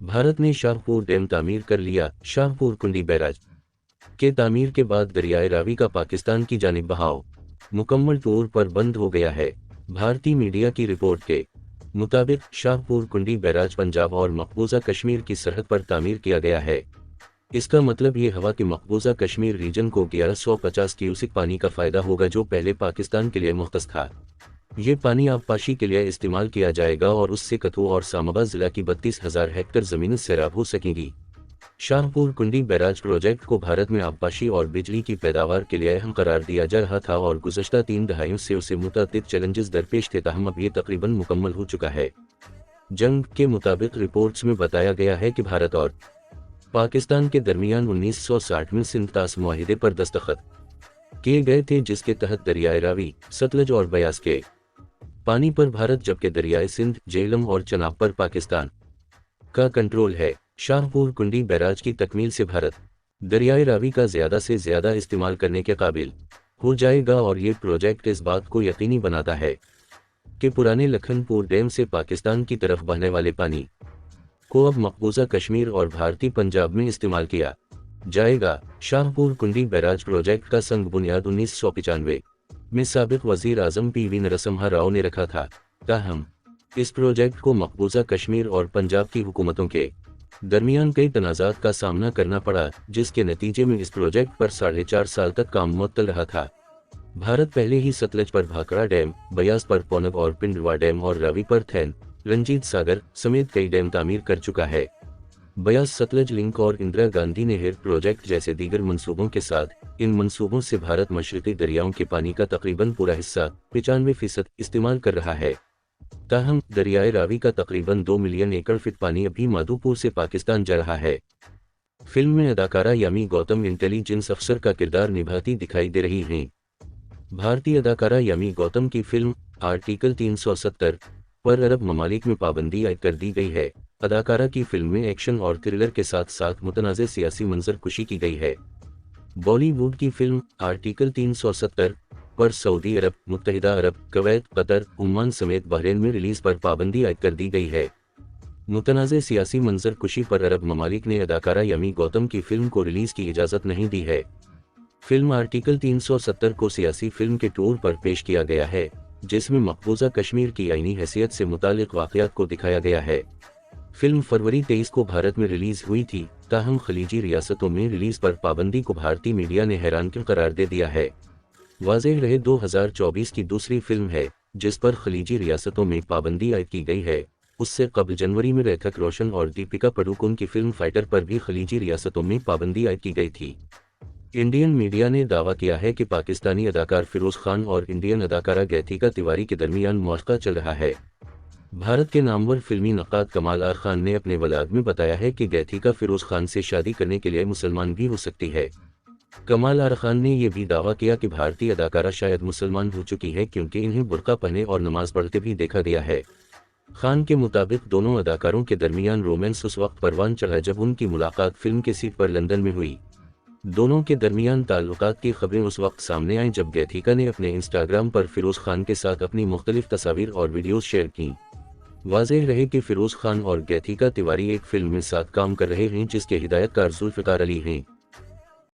भारत ने शाहपुर डैम तामीर कर लिया। शाहपुर कुंडी बैराज के तामीर के बाद दरियाए रावी का पाकिस्तान की जानिब बहाव मुकम्मल तौर पर बंद हो गया है। भारतीय मीडिया की रिपोर्ट के मुताबिक शाहपुर कुंडी बैराज पंजाब और मकबूजा कश्मीर की सरहद पर तामीर किया गया है। इसका मतलब ये हवा कि मकबूजा कश्मीर रीजन को 1150 क्यूसिक पानी का फायदा होगा, जो पहले पाकिस्तान के लिए मुख्तस था। ये पानी आबपाशी के लिए इस्तेमाल किया जाएगा और उससे कथू और सामाबा जिला की 32,000 हेक्टेयर जमीन सैराब हो सकेंगी। शाहपुर कुंडी बैराज प्रोजेक्ट को भारत में आबपाशी और बिजली की पैदावार के लिए अहम करार दिया जा रहा था और गुज़श्ता 3 दहाइयों से उसे मुतअद्दिद चैलेंजेस दरपेश थे, ताहम अब ये तकरीबन मुकम्मल हो चुका है। जंग के मुताबिक रिपोर्ट्स में बताया गया है कि भारत और पाकिस्तान के दरमियान 1960 में सिंध मुआहिदे पर दस्तखत किए गए थे, जिसके तहत दरियाए रावी, सतलज और बयास के पानी पर भारत, जबकि दरियाए सिंध, झेलम और चनाब पर पाकिस्तान का कंट्रोल है। शाहपुर कुंडी बैराज की तकमील से भारत दरियाए रावी का ज़्यादा से ज़्यादा इस्तेमाल करने के काबिल हो जाएगा और ये प्रोजेक्ट इस बात को यकीनी बनाता है कि पुराने लखनपुर डैम से पाकिस्तान की तरफ बहने वाले पानी को अब मकबूजा कश्मीर और भारतीय पंजाब में इस्तेमाल किया जाएगा। शाहपुर कुंडी बैराज प्रोजेक्ट का संग बुनियाद 1995 में साबिक वज़ीर आज़म पीवी नरसिम्हा राव ने रखा था। ताहम इस प्रोजेक्ट को मकबूजा कश्मीर और पंजाब की हुकूमतों के दरमियान कई तनाज़ात का सामना करना पड़ा, जिसके नतीजे में इस प्रोजेक्ट पर 4.5 साल तक काम मुअत्तल रहा था। भारत पहले ही सतलज पर भाखड़ा डैम, बयास पर पौनग और पिंडवा डैम और रावी पर थैन, रंजीत सागर समेत कई डैम तामीर कर चुका है। बयास सतलज लिंक और इंदिरा गांधी नहर प्रोजेक्ट जैसे दीगर मंसूबों के साथ इन मंसूबों से भारत मशरक़ी दरियाओं के पानी का तकरीबन पूरा हिस्सा 95% इस्तेमाल कर रहा है। ताहम दरियाए रावी का तकरीबन 2 मिलियन एकड़ फीट पानी अभी माधोपुर से पाकिस्तान जा रहा है। फिल्म में अदाकारा यामी गौतम इंटेलिजेंस अफसर का किरदार निभाती दिखाई दे रही हैं। भारतीय अदाकारा यामी गौतम की फिल्म आर्टिकल 370 पर अरब ममालिक में पाबंदी आयद कर दी गई है। अदाकारा की फिल्म में एक्शन और थ्रिलर के साथ साथ मुतनाज़े सियासी मंजर कुशी की गई है। बॉलीवुड की फिल्म आर्टिकल 370 पर सऊदी अरब, मुत्तहिदा अरब, कुवैत, कतर, ओमान समेत बहरीन में रिलीज पर पाबंदी आयद कर दी गई है। मुतनाज़े सियासी मंजर कुशी पर अरब ममालिक ने अदाकारा यामी गौतम की फिल्म को रिलीज की इजाज़त नहीं दी है। फिल्म आर्टिकल 370 को सियासी फिल्म के तौर पर पेश किया गया है, जिसमें मकबूजा कश्मीर की आईनी हैसियत से मुतालिक वाक़यात को दिखाया गया है। फिल्म फरवरी 23 को भारत में रिलीज हुई थी, ताहम खलीजी रियासतों में रिलीज पर पाबंदी को भारतीय मीडिया ने हैरानकुन करार दे दिया है। वाज़ेह रहे 2024 की दूसरी फिल्म है जिस पर खलीजी रियासतों में पाबंदी आयद की गई है। उससे कबल जनवरी में ऋतिक रोशन और दीपिका पादुकोण की फिल्म फाइटर पर भी खलीजी रियासतों में पाबंदी आयद की गई थी। इंडियन मीडिया ने दावा किया है कि पाकिस्तानी अदाकार फिरोज खान और इंडियन अदाकारा गैथिका तिवारी के दरमियान मुआशका चल रहा है। भारत के नामवर फिल्मी नक़ाद कमाल आर खान ने अपने व्लॉग में बताया है कि गैथिका फिरोज खान से शादी करने के लिए मुसलमान भी हो सकती है। कमाल आर खान ने यह भी दावा किया कि भारतीय अदाकारा शायद मुसलमान हो चुकी है, क्योंकि इन्हें बुर्का पहने और नमाज पढ़ते भी देखा गया है। खान के मुताबिक दोनों अदाकारों के दरमियान रोमांस उस वक्त परवान चढ़ा जब उनकी मुलाकात फिल्म के सीट पर लंदन में हुई। दोनों के दरमियान ताल्लुकात की खबरें उस वक्त सामने आईं जब गैथिका ने अपने इंस्टाग्राम पर फिरोज खान के साथ अपनी मुख्तलिफ तस्वीर और वीडियोज शेयर की। वाज़ेह रहे कि फिरोज खान और गैथिका तिवारी एक फिल्म में साथ काम कर रहे हैं जिसके हिदायतकार जुल्फ़िकार अली हैं।